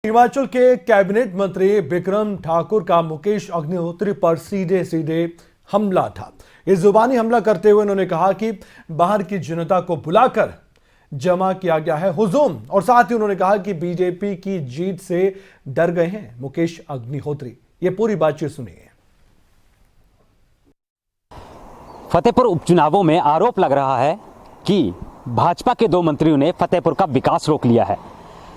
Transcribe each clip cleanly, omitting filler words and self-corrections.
हिमाचल के कैबिनेट मंत्री विक्रम ठाकुर का मुकेश अग्निहोत्री पर सीधे सीधे हमला था। इस जुबानी हमला करते हुए उन्होंने कहा कि बाहर की जनता को बुलाकर जमा किया गया है हुजूम, और साथ ही उन्होंने कहा कि बीजेपी की जीत से डर गए हैं मुकेश अग्निहोत्री। ये पूरी बातचीत सुनिए। फतेहपुर उपचुनावों में आरोप लग रहा है कि भाजपा के दो मंत्रियों ने फतेहपुर का विकास रोक लिया है।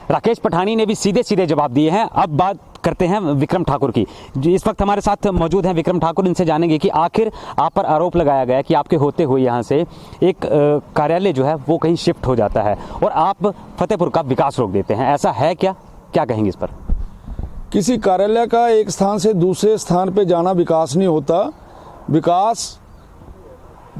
राकेश पठानी ने भी सीधे सीधे जवाब दिए हैं। अब बात करते हैं विक्रम ठाकुर की। इस वक्त हमारे साथ मौजूद हैं विक्रम ठाकुर। इनसे जानेंगे कि आखिर आप पर आरोप लगाया गया कि आपके होते हुए यहाँ से एक कार्यालय जो है वो कहीं शिफ्ट हो जाता है और आप फतेहपुर का विकास रोक देते हैं, ऐसा है क्या? क्या कहेंगे इस पर? किसी कार्यालय का एक स्थान से दूसरे स्थान पे जाना विकास नहीं होता। विकास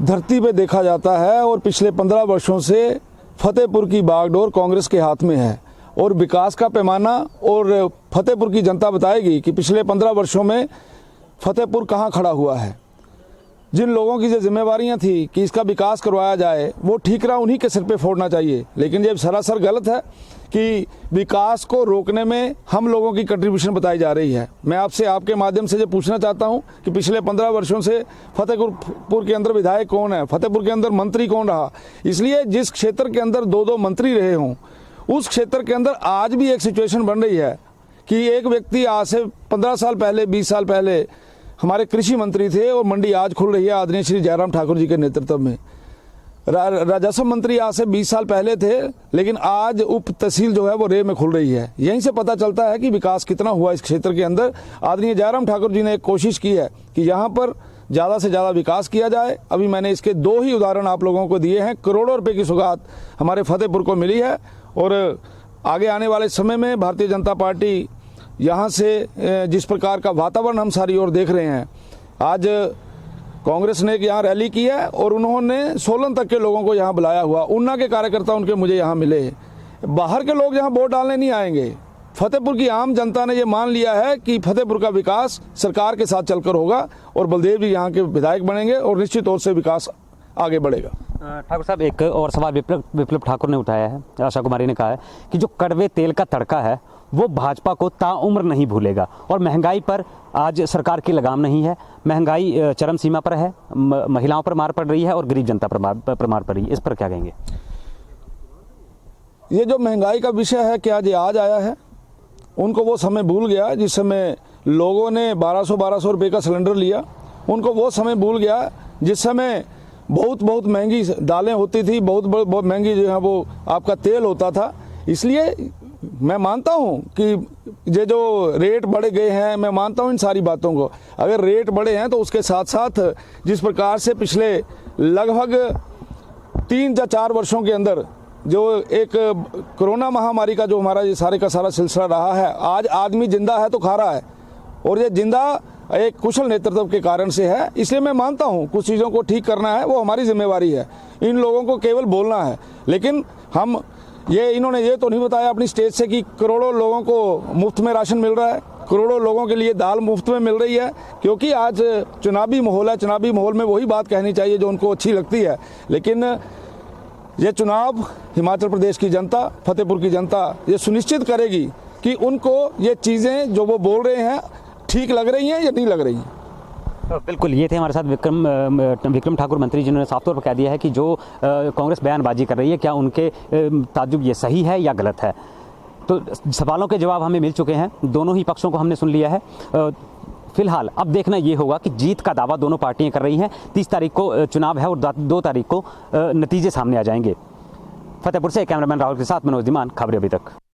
धरती पे देखा जाता है और पिछले 15 वर्षों से फतेहपुर की बागडोर कांग्रेस के हाथ में है और विकास का पैमाना और फतेहपुर की जनता बताएगी कि पिछले 15 वर्षों में फतेहपुर कहाँ खड़ा हुआ है। जिन लोगों की जो जिम्मेवारियां थी कि इसका विकास करवाया जाए वो ठीकरा उन्हीं के सिर पे फोड़ना चाहिए, लेकिन ये सरासर गलत है कि विकास को रोकने में हम लोगों की कंट्रीब्यूशन बताई जा रही है। मैं आपसे आपके माध्यम से ये पूछना चाहता हूं कि पिछले 15 वर्षों से फतेहपुर के अंदर विधायक कौन है, फतेहपुर के अंदर मंत्री कौन रहा। इसलिए जिस क्षेत्र के अंदर दो मंत्री रहे हों उस क्षेत्र के अंदर आज भी एक सिचुएशन बन रही है कि एक व्यक्ति आज से 15 साल पहले 20 साल पहले हमारे कृषि मंत्री थे और मंडी आज खुल रही है आदरणीय श्री जयराम ठाकुर जी के नेतृत्व में। राजस्व मंत्री आज से 20 साल पहले थे, लेकिन आज उप तहसील जो है वो रे में खुल रही है। यहीं से पता चलता है कि विकास कितना हुआ इस क्षेत्र के अंदर। आदरणीय जयराम ठाकुर जी ने एक कोशिश की है कि यहाँ पर ज़्यादा से ज़्यादा विकास किया जाए। अभी मैंने इसके 2 ही उदाहरण आप लोगों को दिए हैं। करोड़ों रुपये की सौगात हमारे फतेहपुर को मिली है और आगे आने वाले समय में भारतीय जनता पार्टी यहाँ से जिस प्रकार का वातावरण हम सारी ओर देख रहे हैं, आज कांग्रेस ने यहाँ रैली की है और उन्होंने सोलन तक के लोगों को यहाँ बुलाया हुआ। ऊना के कार्यकर्ता उनके मुझे यहाँ मिले। बाहर के लोग यहाँ वोट डालने नहीं आएंगे। फतेहपुर की आम जनता ने ये मान लिया है कि फतेहपुर का विकास सरकार के साथ चलकर होगा और बलदेव जी यहाँ के विधायक बनेंगे और निश्चित तौर से विकास आगे बढ़ेगा। ठाकुर साहब, एक और सवाल विप्लव ठाकुर ने उठाया है। आशा कुमारी ने कहा है कि जो कड़वे तेल का तड़का है वो भाजपा को ताउम्र नहीं भूलेगा और महंगाई पर आज सरकार की लगाम नहीं है। महंगाई चरम सीमा पर है, महिलाओं पर मार पड़ रही है और गरीब जनता पर मार पड़ रही है। इस पर क्या कहेंगे? ये जो महंगाई का विषय है, क्या ये आज आया है? उनको वो समय भूल गया जिस समय लोगों ने 1200 रुपये का सिलेंडर लिया। उनको वो समय भूल गया जिस समय बहुत महंगी दालें होती थी, बहुत महंगी जो है वो आपका तेल होता था। इसलिए मैं मानता हूं कि ये जो रेट बढ़े गए हैं, मैं मानता हूं इन सारी बातों को। अगर रेट बढ़े हैं तो उसके साथ साथ जिस प्रकार से पिछले लगभग 3 या 4 वर्षों के अंदर जो एक कोरोना महामारी का जो हमारा ये सारे का सारा सिलसिला रहा है, आज आदमी जिंदा है तो खा रहा है और ये जिंदा एक कुशल नेतृत्व के कारण से है। इसलिए मैं मानता हूं कुछ चीज़ों को ठीक करना है, वो हमारी जिम्मेवारी है। इन लोगों को केवल बोलना है, लेकिन हम इन्होंने ये तो नहीं बताया अपनी स्टेज से कि करोड़ों लोगों को मुफ्त में राशन मिल रहा है, करोड़ों लोगों के लिए दाल मुफ्त में मिल रही है। क्योंकि आज चुनावी माहौल है, चुनावी माहौल में वही बात कहनी चाहिए जो उनको अच्छी लगती है। लेकिन ये चुनाव हिमाचल प्रदेश की जनता, फतेहपुर की जनता ये सुनिश्चित करेगी कि उनको ये चीज़ें जो वो बोल रहे हैं ठीक लग रही हैं या नहीं लग रही हैं। बिल्कुल, ये थे हमारे साथ विक्रम ठाकुर मंत्री, जिन्होंने साफ तौर पर कह दिया है कि जो कांग्रेस बयानबाजी कर रही है क्या उनके ताज्जुब ये सही है या गलत है। तो सवालों के जवाब हमें मिल चुके हैं, दोनों ही पक्षों को हमने सुन लिया है। फिलहाल अब देखना ये होगा कि जीत का दावा दोनों पार्टियां कर रही हैं। 30 तारीख को चुनाव है और 2 तारीख को नतीजे सामने आ जाएंगे। फतेहपुर से कैमरामैन राहुल के साथ मनोज धीमान, खबरें अभी तक।